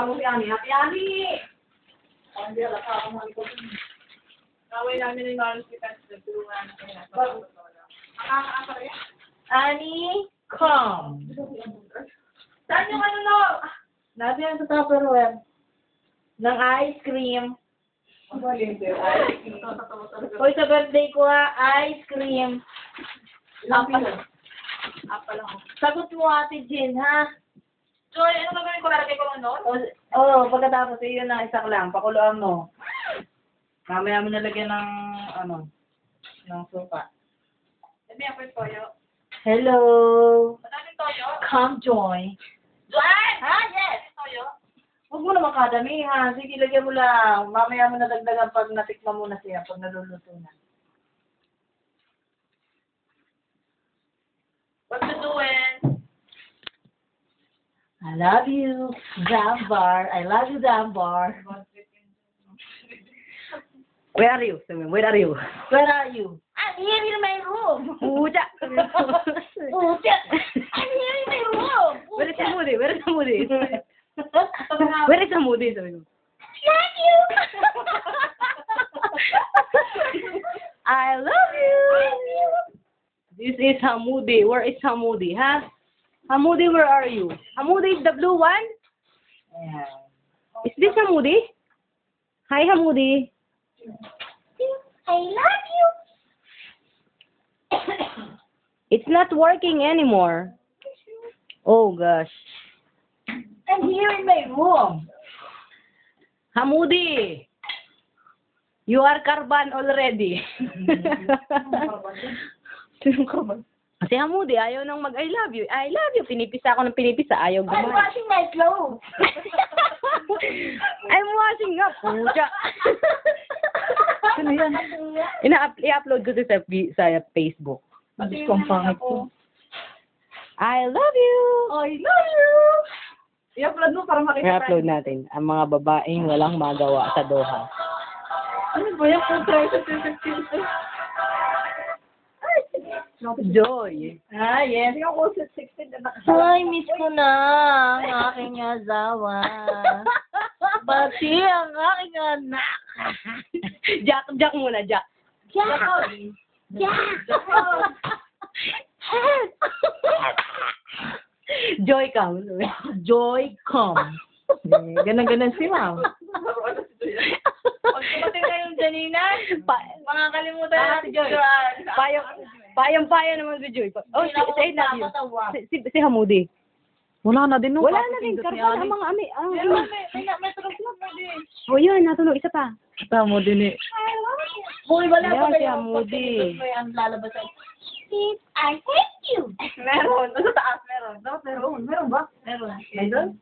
mo si Ani. Ate Ani! Hindi, alaka ako mga likod. Kaway namin yung Marlos Pitas. Nagtulungan na kaya. Nakakaasa rin? Ani, come. Saan yung ano no? Nasa yan sa Tupperware. Ng ice cream. Hoy, sa birthday ko ice cream. Apa lang. Sagot mo, Ate Jean, ha? Joy, ano gagawin ko? Lalagay ko lang doon? Pagkatapos, yun na isa lang. Pakuluan mo. Mamaya mo nalagyan ng, ng suka. Sabi ako yung toyo. Hello. Madaming toyo. Come join. Joy! Ha? Yes! Toyo. Huwag mo naman kadami, ha? Sige, lagyan mo lang. Mamaya mo nadagdagan pag natikman mo na siya, pag naluluto na. What you doing? I love you, Zambar. I love you, Zambar. Where are you? Where are you? Where are you? I'm here in my room. Puja. Pucha! I'm here in my room. Where is Hamudi? Where is Hamudi? Where is Hamudi? Sabi ko. Love you. I love you. This is Hamudi. Where is Hamudi, huh? Hamudi, where are you? Hamudi is the blue one? Yeah. Is this Hamudi? Hi, Hamudi. I love you. It's not working anymore. Oh, gosh. I'm here in my room. Hamudi, you are Karban already. Sinong Karban? Kasi Hamudi, ayaw nang mag-I love you. I love you. Pinipisa ako ng pinipisa. Ayaw I'm gumawa. washing my clothes. I'm washing up. Pucha. Ano yan? I-upload ko sa Facebook. Diyos ko, ang pangit ko. I love you. I love you. I-upload mo para makita I-upload natin ang mga babaeng walang magawa sa Doha. Ano ba yung contract sa 2015? Joy. Yes. Yung ulit 16 na Ay, miss ko na ang aking asawa. Pati ang aking anak. Jack muna, Jack. Joy come. Joy come. Ganon si Ma'am. Pag tumating na yung Janina, makakalimutan natin Joy. Payang naman si Joy. Oh, say na yun. Si Hamudi. Wala na din. Wala na din. Karpan ang mga ami. May tulog na din. Oh, yun. Natunog. Isa pa. Ito, Hamudi ni. Hoy, wala Yan, pa si kayo. Hamudi. May ang lalabas sa I hate you. Meron. Sa taas meron. Meron ba? Meron. Meron?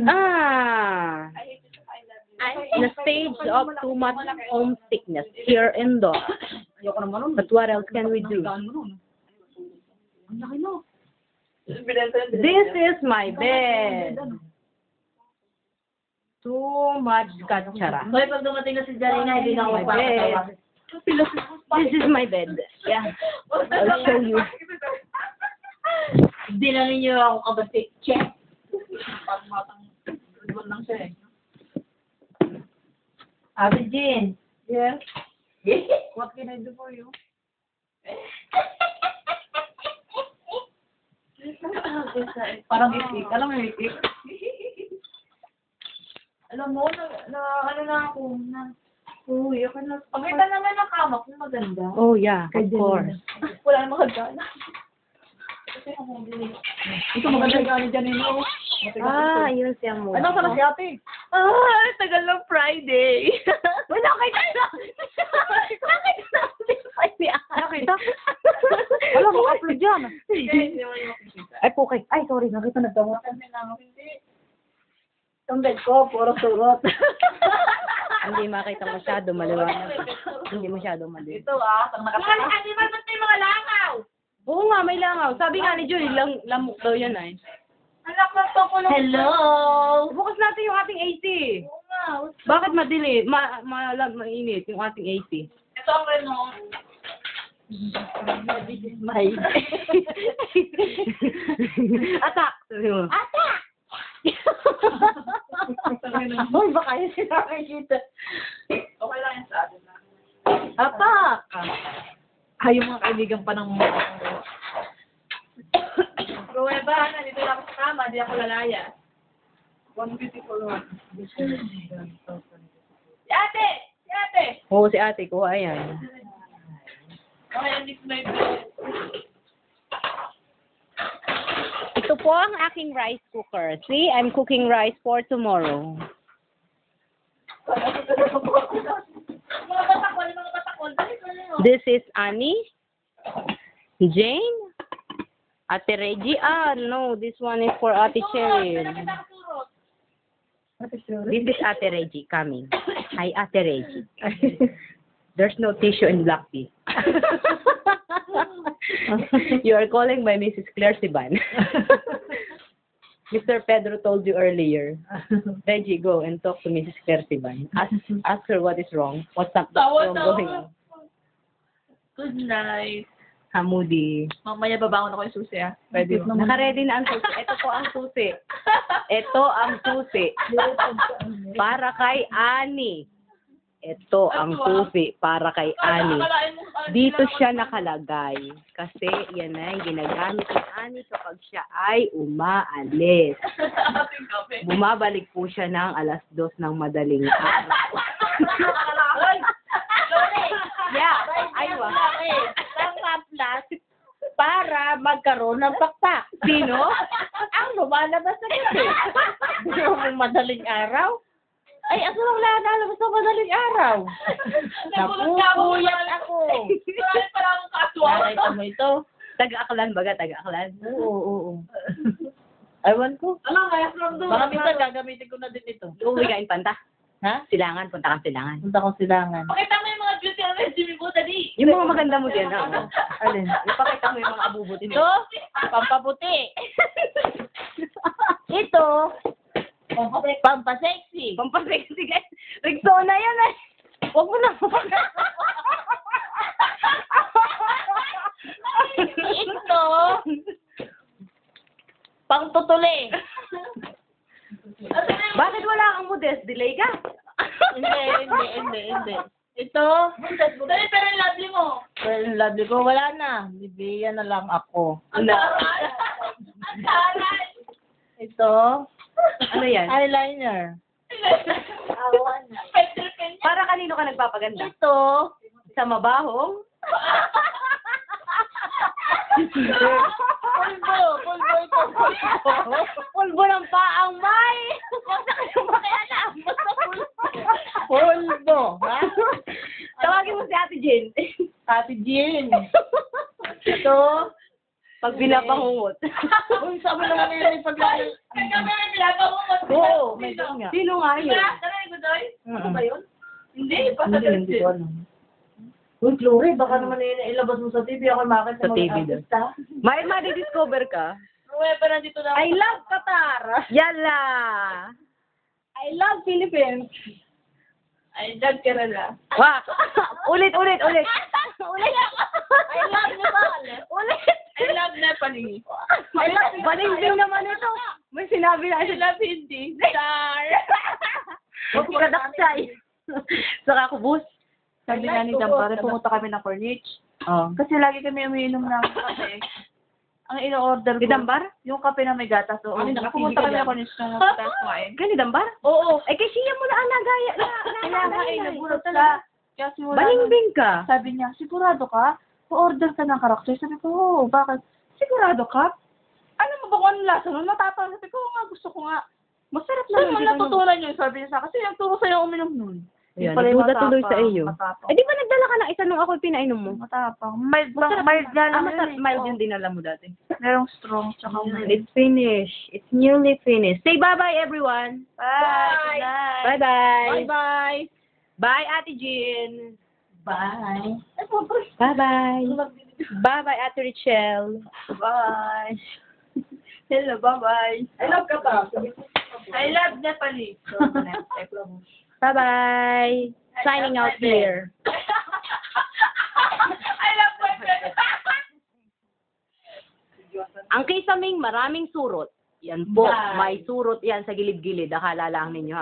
Ah. I hate you. I love you. The stage of too much homesickness here in Doha. Ayoko naman nun. But what else can we do? Ang laki no. This is my bed. Too much katsara. Hoy, pag dumating na si Janina, hindi na ako My bed. magpapatawa. This is my bed. Yeah. I'll show you. Hindi na ninyo ako kabati. Check. Pagmatang doon lang siya eh. Ate Jean. Yes. What can I do for you? Parang itik. Alam mo yung itik? Alam mo, ano na ako, uy, ako na, pakita naman ang kama kung maganda. Oh, yeah. Of course. Wala na maganda. Kasi ako, ito maganda yung gano'n dyan yun. Ah, yun siya mo. Ano sa si ate? Ah, tagal ng Friday. Wala kita na. Nakita na Friday. Nakita? Wala mo upload dyan. Hindi mo yung makikita. Ay, okay. Ay, sorry. Nakita na daw. Kasi na, hindi. Itong bed ko, puro surot. Hindi makita masyado, maliwanag. Hindi masyado maliwanag. Ito pag nakatakas. Ano ba ba't may mga langaw? Oo nga, may langaw. Sabi nga ni Joy, lamok daw yan ay. Anak ng toko ng... Hello! Bukas natin yung ating AC. Oo nga. Bakit madilim? Mainit yung ating AC. Ito ang Renault. This is my... Attack! Sabi mo. Ata! nun. Uy, baka yun sinakikita. Okay lang yan sa atin na. Apa! Ay, yung mga kaibigan pa ng mga Pruweba, nandito lang ako sa kama, di ako lalaya. One beautiful one. Si ate! Si ate! Oo, si ate ko, ayan. Okay, andito na yung Ito po ang aking rice cooker. See, I'm cooking rice for tomorrow. mga batakol, mga batakol. Dali ko na. This is Annie, Jane, Ate Reggie. Ah, no, this one is for Ate Cheryl. This is Ate Reggie coming. Hi, Ate Reggie. There's no tissue in black tea. You are calling by Mrs. Claire Siban. Mr. Pedro told you earlier. Reggie, go and talk to Mrs. Claire Siban. Ask her what is wrong. What's up wrong going on? Good night. Hamudi. Mamaya babangon ako yung susi, ah. Pwede mo. Naka-ready na ang susi. Ito po ang susi. Ito ang susi. Para kay Ani. Ito ang susi para kay Ani. Dito siya nakalagay. Kasi yan ay ginagamit ni Ani kapag siya ay umaalis. Bumabalik po siya ng 2:00 ng madaling araw. Yeah, aywa. Pangaplas para magkaroon ng pakpak. Sino? Ang lumalabas na kasi. Yung madaling araw. Ay, ako lang lalabas ng madaling araw. Napupuyat ako. Marami pala akong kaswal. Nakita mo ito? Taga-Aklan baga, taga-Aklan? Oo. Ewan ko. Ano, kaya from doon. Baka minsan gagamitin ko na din ito. Uuwi ka in Panta. Ha? Silangan, punta kang Silangan. Punta ko silangan. Pakita mo yung mga beauty and resume mo, daddy. Yung mga maganda mo din, ha? Alin? Ipakita mo yung mga abubutin Ito, mo. pampaputi. Ito, pampasexy. Pampasexy, guys. Rexona yan, eh. Huwag mo na. Ito, pangtutuli. Bakit wala kang modest? Delay ka? Hindi. Ito, Dali, pero yung lovely mo. well, lovely ko, wala na. Bibigyan na lang ako. Ang taray. Ang taray. Ito, Ano yan? eyeliner. Pencil pen niya. Para kanino ka nagpapaganda? Ito, Sa mabahong? pulbo ito. Pulbo ng paang may! Huwag na kayo makialam! Basta Pulbo, ha? Tawagin mo si Ate Jane. Ate Jean. Ito, Pag binapangungot. kung saan mo naman yun yung paglalagay. Kaya may pinagawa mo. Oo, may doon nga. Sino nga yun? Diba? Tara, Godoy? Ano ba yun? Hindi, Hindi pasalit ko alam. Uy, Chloe, baka naman yun ilabas mo sa TV. Ako makakita Sa TV daw. May ma-discover ka? Pruweba, nandito na. I love Qatar! Yala! I love Philippines! I love Kerala. Wah! Ulit! I Ulit! love Nepal. Ulit! I love Nepali. I love Balimbing naman ito. May sinabi na I love Hindi. Star. Huwag ka daksay. Saka kubus. Sabi nga ni Dampare, pumunta kami ng Corniche. Oh. Kasi lagi kami umiinom ng kape. Ang ino-order Di ko, Dambar? yung kape na may gatas. So, Ano, nakapili pumunta ka kami dyan? ng Corniche nung magtatas kumain. Gani Dambar? Oo. Eh kasi siya mo na gaya. Kaya nga nagulat ka. Kaya simula Balingbing ka. sabi niya, sigurado ka? Pa-order ka ng karakter. Sabi ko, oo, bakit? Sigurado ka? Alam mo ba kung anong lasa nun? Matapang. Sabi ko, nga, gusto ko nga. Masarap Saan na mo yun. Natutunan yun, sabi niya sa akin. Kasi yung turo sa'yo uminom nun. Yan, Yung pala yung nagduda tuloy sa iyo. Matapang. Eh di ba nagdala ka ng isa nung ako pinainom mo? Matapang. Mild nga lang yun. Mild yung dinala mo dati. Merong strong. Tsaka It's finished. It's nearly finished. Say bye-bye everyone. Bye. Good night. Bye-bye. Bye-bye. Bye Ate Jean. Bye. Bye-bye. Bye-bye Ate Richelle. Bye. Hello, bye-bye. I love Qatar. I love Nepali. Bye-bye. Signing out here. I love my friend. Ang kisaming maraming surot. Yan po. May surot yan sa gilid-gilid. Akala lang ninyo.